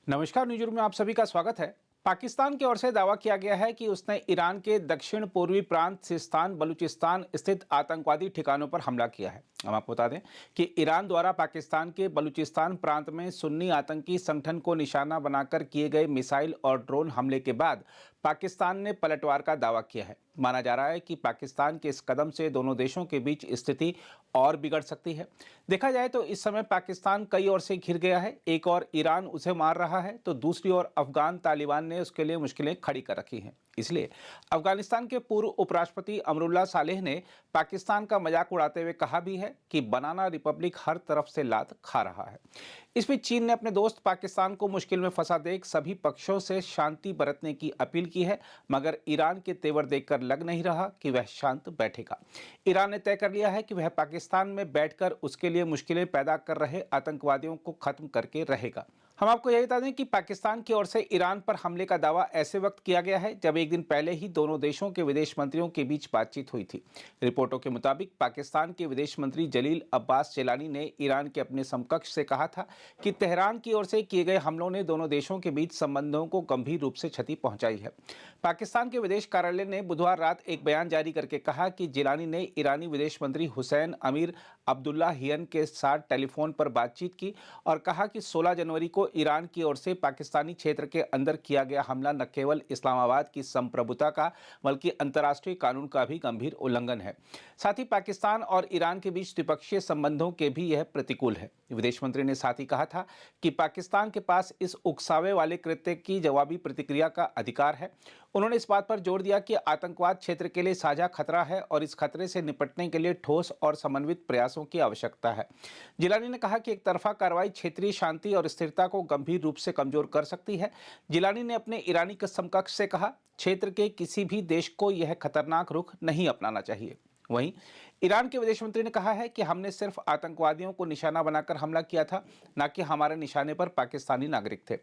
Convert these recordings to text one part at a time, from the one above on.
नमस्कार, news room में आप सभी का स्वागत है। पाकिस्तान की ओर से दावा किया गया है कि उसने ईरान के दक्षिण पूर्वी प्रांत सिस्तान बलूचिस्तान स्थित आतंकवादी ठिकानों पर हमला किया है। हम आपको बता दें कि ईरान द्वारा पाकिस्तान के बलूचिस्तान प्रांत में सुन्नी आतंकी संगठन को निशाना बनाकर किए गए मिसाइल और ड्रोन हमले के बाद पाकिस्तान ने पलटवार का दावा किया है। माना जा रहा है कि पाकिस्तान के इस कदम से दोनों देशों के बीच स्थिति और बिगड़ सकती है। देखा जाए तो इस समय पाकिस्तान कई ओर से घिर गया है। एक और ईरान उसे मार रहा है तो दूसरी ओर अफगान तालिबान ने उसके लिए मुश्किलें खड़ी कर रखी हैं। इसलिए अफगानिस्तान के पूर्व उपराष्ट्रपति अमरुल्लाह सालेह ने पाकिस्तान का मजाक उड़ाते हुए कहा भी है कि बनाना रिपब्लिक हर तरफ से लात खा रहा है। इस बीच चीन ने अपने दोस्त पाकिस्तान को मुश्किल में फंसा देख सभी पक्षों से शांति बरतने की अपील की है, मगर ईरान के तेवर देखकर लग नहीं रहा कि वह शांत बैठेगा। ईरान ने तय कर लिया है कि वह पाकिस्तान में बैठकर उसके लिए मुश्किलें पैदा कर रहे आतंकवादियों को खत्म करके रहेगा। हम आपको यही बता दें कि पाकिस्तान की ओर से ईरान पर हमले का दावा ऐसे वक्त किया गया है जब एक दिन पहले ही दोनों देशों के विदेश मंत्रियों के बीच बातचीत हुई थी। रिपोर्टों के मुताबिक पाकिस्तान के विदेश मंत्री जलील अब्बास जेलानी ने ईरान के अपने समकक्ष से कहा था कि तेहरान की ओर से किए गए हमलों ने दोनों देशों के बीच संबंधों को गंभीर रूप से क्षति पहुंचाई है। पाकिस्तान के विदेश कार्यालय ने बुधवार रात एक बयान जारी करके कहा कि जिलानी ने ईरानी विदेश मंत्री हुसैन अमीर अब्दुल्लाहियन के साथ टेलीफोन पर बातचीत की और कहा कि 16 जनवरी को ईरान की ओर से पाकिस्तानी क्षेत्र के अंदर किया गया हमला न केवल इस्लामाबाद की संप्रभुता का बल्कि अंतर्राष्ट्रीय कानून का भी गंभीर उल्लंघन है। साथ ही पाकिस्तान और ईरान के बीच द्विपक्षीय संबंधों के भी यह प्रतिकूल है। विदेश मंत्री ने साथ ही कहा था कि पाकिस्तान के पास इस उकसावे वाले कृत्य की जवाबी प्रतिक्रिया का अधिकार है। उन्होंने इस बात पर जोर दिया कि आतंकवाद क्षेत्र के लिए साझा खतरा है और इस खतरे से निपटने के लिए ठोस और समन्वित प्रयासों की आवश्यकता है। जिलानी ने कहा कि एक तरफा कार्रवाई क्षेत्रीय शांति और स्थिरता को गंभीर रूप से कमजोर कर सकती है। जिलानी ने अपने ईरानी के समकक्ष से कहा, क्षेत्र के किसी भी देश को यह खतरनाक रुख नहीं अपनाना चाहिए। वहीं ईरान के विदेश मंत्री ने कहा है कि हमने सिर्फ आतंकवादियों को निशाना बनाकर हमला किया था, न कि हमारे निशाने पर पाकिस्तानी नागरिक थे।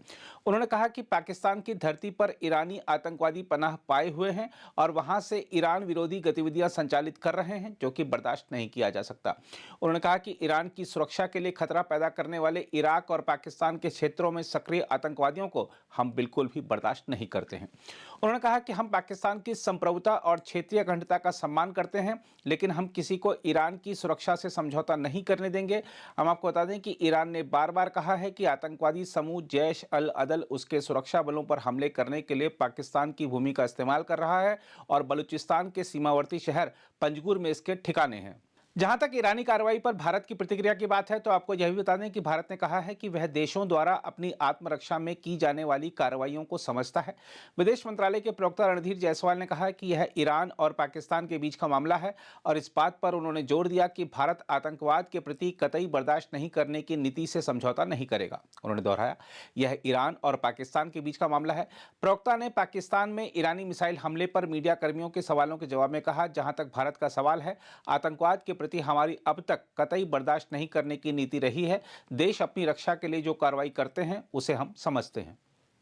उन्होंने कहा कि पाकिस्तान की धरती पर ईरानी आतंकवादी पनाह पाए हुए हैं और वहां से ईरान विरोधी गतिविधियां संचालित कर रहे हैं, जो कि बर्दाश्त नहीं किया जा सकता। उन्होंने कहा कि ईरान की सुरक्षा के लिए खतरा पैदा करने वाले इराक और पाकिस्तान के क्षेत्रों में सक्रिय आतंकवादियों को हम बिल्कुल भी बर्दाश्त नहीं करते हैं। उन्होंने कहा कि हम पाकिस्तान की संप्रभुता और क्षेत्रीय अखंडता का सम्मान करते हैं, लेकिन हम किसी को ईरान की सुरक्षा से समझौता नहीं करने देंगे। हम आपको बता दें कि ईरान ने बार बार कहा है कि आतंकवादी समूह जैश अल अदल उसके सुरक्षा बलों पर हमले करने के लिए पाकिस्तान की भूमि का इस्तेमाल कर रहा है और बलूचिस्तान के सीमावर्ती शहर पंजगुर में इसके ठिकाने हैं। जहां तक ईरानी कार्रवाई पर भारत की प्रतिक्रिया की बात है तो आपको यह भी बता दें कि भारत ने कहा है कि वह देशों द्वारा अपनी आत्मरक्षा में की जाने वाली कार्रवाइयों को समझता है। विदेश मंत्रालय के प्रवक्ता रणधीर जायसवाल ने कहा कि यह ईरान और पाकिस्तान के बीच का मामला है और इस बात पर उन्होंने जोर दिया कि भारत आतंकवाद के प्रति कतई बर्दाश्त नहीं करने की नीति से समझौता नहीं करेगा। उन्होंने दोहराया, यह ईरान और पाकिस्तान के बीच का मामला है। प्रवक्ता ने पाकिस्तान में ईरानी मिसाइल हमले पर मीडिया कर्मियों के सवालों के जवाब में कहा, जहां तक भारत का सवाल है, आतंकवाद के प्रति हमारी अब तक कतई बर्दाश्त नहीं करने की नीति रही है। देश अपनी रक्षा के लिए जो कार्रवाई करते हैं उसे हम समझते हैं।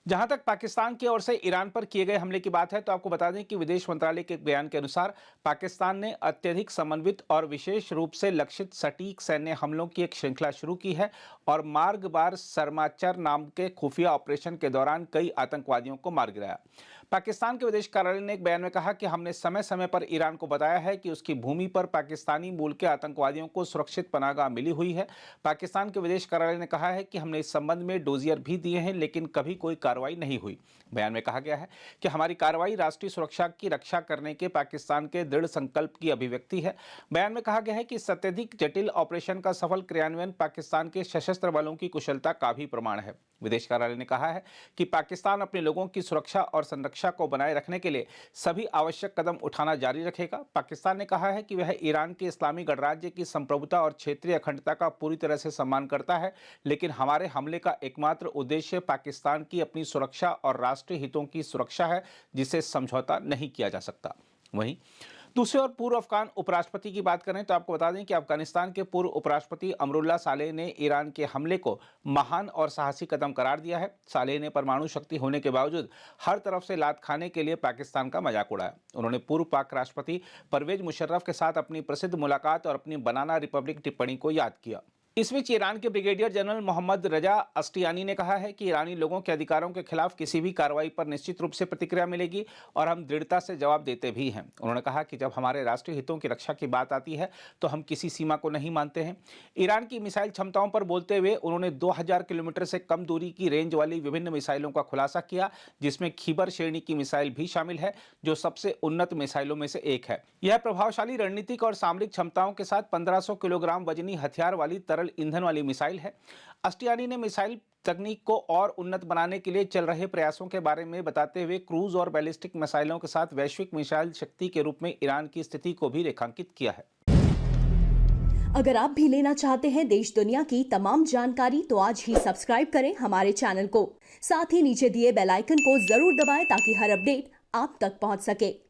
जहां तक पाकिस्तान की ओर से ईरान पर किए गए हमले की बात है तो आपको बता दें कि विदेश मंत्रालय के एक बयान के अनुसार पाकिस्तान ने अत्यधिक समन्वित और विशेष रूप से लक्षित सटीक सैन्य हमलों की एक श्रृंखला शुरू की है और मार्गबार सरमाचर नाम के खुफिया ऑपरेशन के दौरान कई आतंकवादियों को मार गिराया। पाकिस्तान के विदेश कार्यालय ने एक बयान में कहा कि हमने समय समय पर ईरान को बताया है कि उसकी भूमि पर पाकिस्तानी मूल के आतंकवादियों को सुरक्षित पनाहगाह मिली हुई है। पाकिस्तान के विदेश कार्यालय ने कहा है कि हमने इस संबंध में डोजियर भी दिए हैं, लेकिन कभी कोई कार्रवाई नहीं हुई। बयान में कहा गया है कि हमारी कार्रवाई राष्ट्रीय सुरक्षा की रक्षा करने के पाकिस्तान के दृढ़ संकल्प की अभिव्यक्ति है। बयान में कहा गया है कि इस अत्यधिक जटिल ऑपरेशन का सफल क्रियान्वयन पाकिस्तान के सशस्त्र बलों की कुशलता का भी प्रमाण है। विदेश कार्यालय ने कहा है कि पाकिस्तान अपने लोगों की सुरक्षा और संरक्षा को बनाए रखने के लिए सभी आवश्यक कदम उठाना जारी रखेगा। पाकिस्तान ने कहा है कि वह ईरान के इस्लामी गणराज्य की संप्रभुता और क्षेत्रीय अखंडता का पूरी तरह से सम्मान करता है, लेकिन हमारे हमले का एकमात्र उद्देश्य पाकिस्तान की अपनी सुरक्षा और राष्ट्रीय हितों की सुरक्षा है, जिसे समझौता नहीं किया जा सकता। वहीं दूसरी ओर पूर्व अफगान उपराष्ट्रपति की बात करें तो आपको बता दें कि अफगानिस्तान के पूर्व उपराष्ट्रपति अमरुल्लाह सालेह ने ईरान के हमले को महान और साहसी कदम करार दिया है। सालेह ने परमाणु शक्ति होने के बावजूद हर तरफ से लात खाने के लिए पाकिस्तान का मजाक उड़ाया। उन्होंने पूर्व पाक राष्ट्रपति परवेज मुशर्रफ के साथ अपनी प्रसिद्ध मुलाकात और अपनी बनाना रिपब्लिक टिप्पणी को याद किया। इस बीच ईरान के ब्रिगेडियर जनरल मोहम्मद रजा अस्टियानी ने कहा है कि ईरानी लोगों के अधिकारों के खिलाफ किसी भी कार्रवाई पर निश्चित रूप से प्रतिक्रिया मिलेगी और हम दृढ़ता से जवाब देते भी हैं। उन्होंने कहा कि जब हमारे राष्ट्रीय हितों की रक्षा की बात आती है तो हम किसी सीमा को नहीं मानते हैं। ईरान की मिसाइल क्षमताओं पर बोलते हुए उन्होंने 2000 किलोमीटर से कम दूरी की रेंज वाली विभिन्न मिसाइलों का खुलासा किया, जिसमें खीबर श्रेणी की मिसाइल भी शामिल है, जो सबसे उन्नत मिसाइलों में से एक है। यह प्रभावशाली रणनीतिक और सामरिक क्षमताओं के साथ 1500 किलोग्राम वजनी हथियार वाली तरल ईंधन वाली मिसाइल है। अस्टियानी ने मिसाइल तकनीक को और उन्नत बनाने के लिए चल रहे प्रयासों के बारे में बताते हुए क्रूज और बैलिस्टिक मिसाइलों के साथ वैश्विक मिसाइल शक्ति के रूप में ईरान की स्थिति को भी रेखांकित किया है। अगर आप भी लेना चाहते हैं देश दुनिया की तमाम जानकारी तो आज ही सब्सक्राइब करें हमारे चैनल को। साथ ही नीचे दिए बेल आइकन को जरूर दबाएं ताकि हर अपडेट आप तक पहुंच सके।